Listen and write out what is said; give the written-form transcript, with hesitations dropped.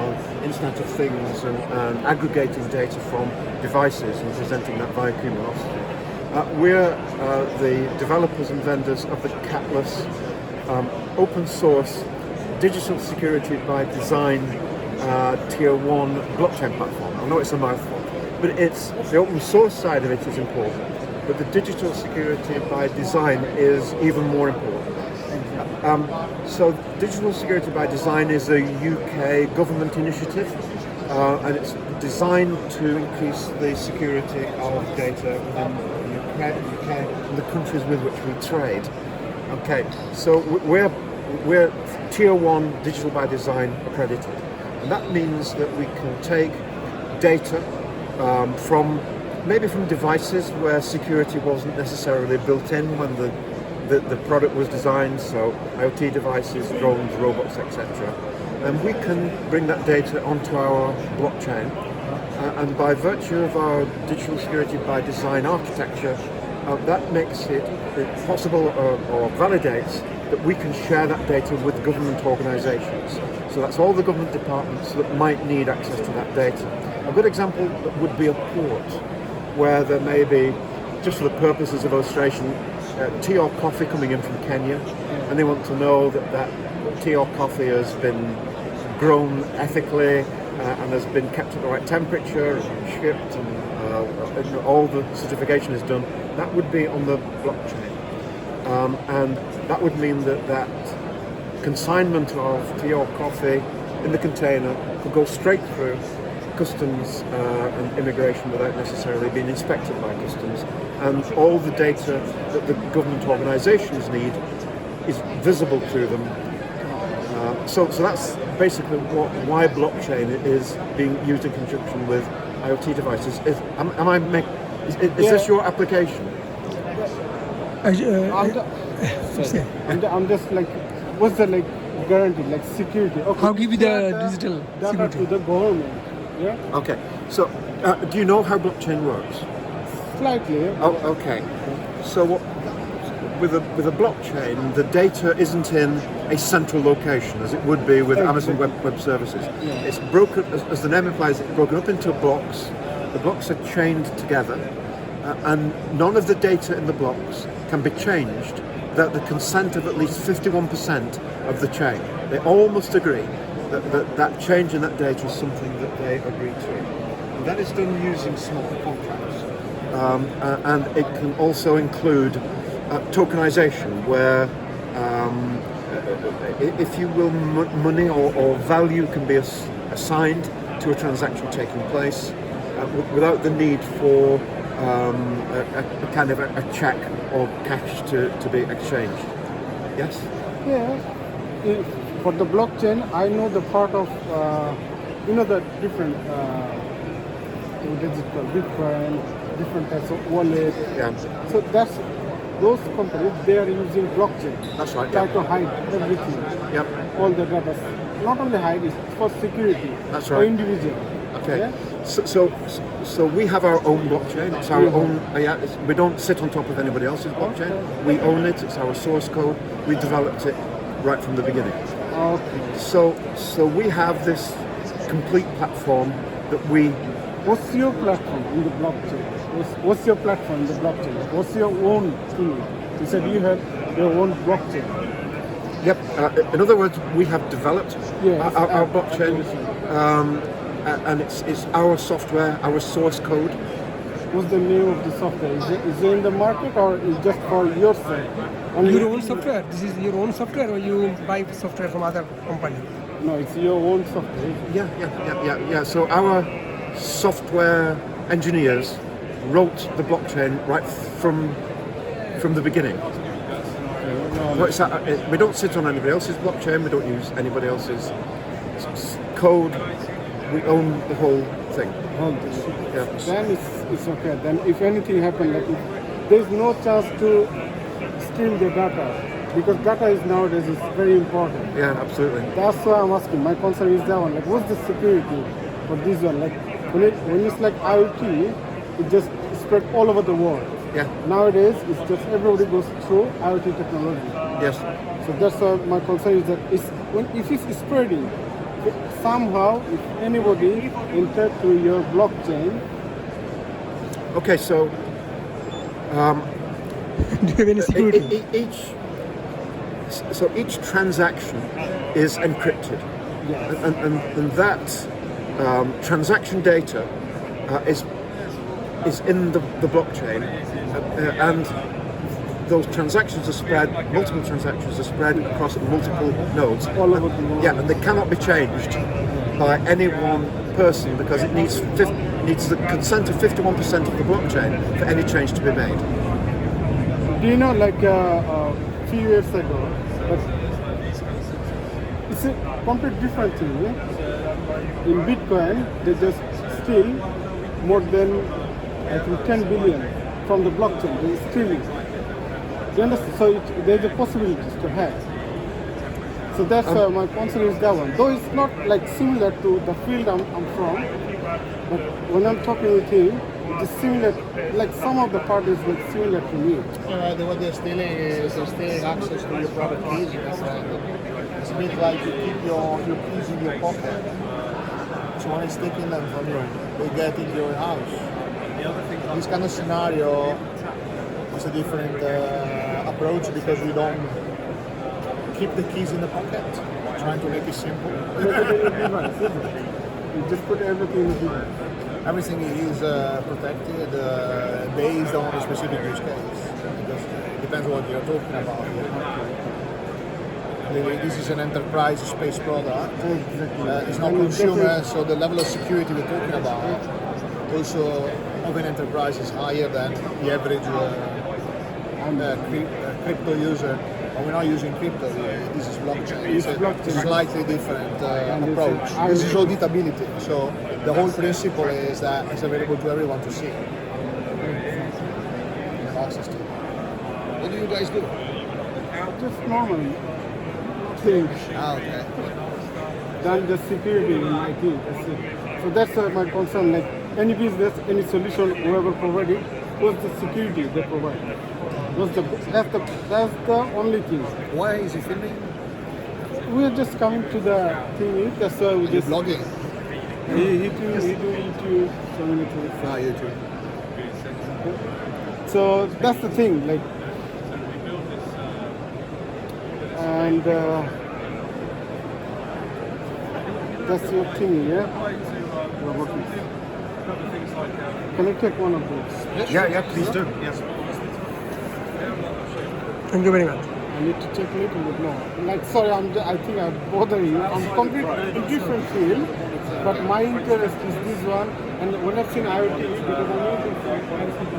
on Internet of Things and aggregating data from devices and presenting that via Cumulosity. We're the developers and vendors of the Catalyst open source digital security by design tier 1 blockchain platform. I know it's a mouthful, but it's the open source side of it is important, but the digital security by design is even more important. So digital security by design is a UK government initiative, and it's designed to increase the security of data within the UK and the countries with which we trade. Okay, so we're tier 1 digital by design accredited, and that means that we can take data from devices where security wasn't necessarily built in when the product was designed, so IoT devices, drones, robots, etc. And we can bring that data onto our blockchain, and by virtue of our digital security by design architecture, that makes it possible or validates that we can share that data with government organisations. So that's all the government departments that might need access to that data. A good example would be a port, where there may be, just for the purposes of illustration, tea or coffee coming in from Kenya, and they want to know that tea or coffee has been grown ethically and has been kept at the right temperature and shipped, and all the certification is done. That would be on the blockchain, and that would mean that consignment of tea or coffee in the container could go straight through customs and immigration without necessarily being inspected by customs, and all the data that the government organisations need is visible to them. So that's basically why blockchain is being used in conjunction with IoT devices. Is this your application? I'm just like, what's the guarantee, security? Okay, how give you the digital data security to the government? Yeah. Okay. So, do you know how blockchain works? Slightly. Yeah. Oh, okay. So, with a blockchain, the data isn't in a central location as it would be with Amazon Web Services. Yeah. It's broken, as the name implies, it's broken up into blocks. The blocks are chained together, and none of the data in the blocks can be changed without the consent of at least 51% of the chain. They all must agree that change in that data is something that they agree to. And that is done using smart contracts. And it can also include tokenization, where if you will, money or value can be assigned to a transaction taking place without the need for a kind of a check or cash to be exchanged. Yes? Yeah. For the blockchain, I know the part of, the different, digital Bitcoin, different types of wallet. Yeah. So those companies, they are using blockchain. That's right. Try to hide everything. Yep. All the data. Not only hide, it's for security. That's for right. individual. Okay. Yeah? So we have our own blockchain. It's our own. We don't sit on top of anybody else's blockchain. We own it. It's our source code. We developed it right from the beginning. Okay. So we have this complete platform that we. What's your platform in the blockchain? What's your platform in the blockchain? What's your own tool? You said you have your own blockchain. Yep. In other words, we have developed our blockchain, and it's our software, our source code. What's the name of the software? Is it in the market, or is it just for yourself? your own software? This is your own software, or you buy software from other company? No, it's your own software. Yeah. So our software engineers wrote the blockchain right from the beginning. We don't sit on anybody else's blockchain. We don't use anybody else's code. We own the whole thing. Yeah. Then it's okay. Then if anything happens, there's no chance to steal the data, because data is nowadays is very important. Yeah, absolutely. That's why I'm asking. My concern is that one. What's the security for this one? When it's like IoT, it just spread all over the world. Yeah. Nowadays, it's just everybody goes through IoT technology. Yes. So that's why my concern is that if it's spreading, somehow, if anybody entered to your blockchain, Okay, so Do you have any security? each transaction is encrypted, yes, and that transaction data is in the blockchain, and those transactions are spread. Multiple transactions are spread across multiple nodes. all over the world. Yeah, and they cannot be changed by any one person because it needs the consent of 51% of the blockchain for any change to be made. Do you know, like a few years ago, but it's a complete different thing. Yeah? In Bitcoin, they just steal more than, I think, 10 billion from the blockchain. They're stealing. You understand? So there's a possibility to hack. So that's my concern is that one. Though it's not like similar to the field I'm from, but when I'm talking with him, it is similar. Like some of the parties look similar to me. What they're stealing is they're stealing access to your private keys. It's a bit like you keep your keys in your pocket. So when it's taking them from you, they get into your house. This kind of scenario is a different approach because you don't keep the keys in the pocket. Trying to make it simple. You just put everything in the device. Everything is protected based on a specific use case. It depends on what you're talking about. This is an enterprise space product. It's not consumer, so the level of security we're talking about also of an enterprise is higher than the average crypto user. But we're not using crypto here. This is blockchain. It's a slightly different approach. This is auditability. So the whole principle is that it's available to everyone to see. Have access to. What do you guys do? Just normal things. Okay. Than the security in IT. That's it. So that's my concern. Like any business, any solution, whoever provides it, what's the security they provide? That's the only thing. Why is he filming? We're just coming to the thing. That's why we just Vlogging. he do YouTube, so many things. YouTube. So that's the thing. Like, and that's your thing, yeah. Robotics. Can I take one of those? Yeah, please do. Yes. Thank you very much. I need to check a little bit more. Like, sorry, I think I'm bothering you. I'm completely in different field, but my interest is this one. And when I've seen IoT, because I'm using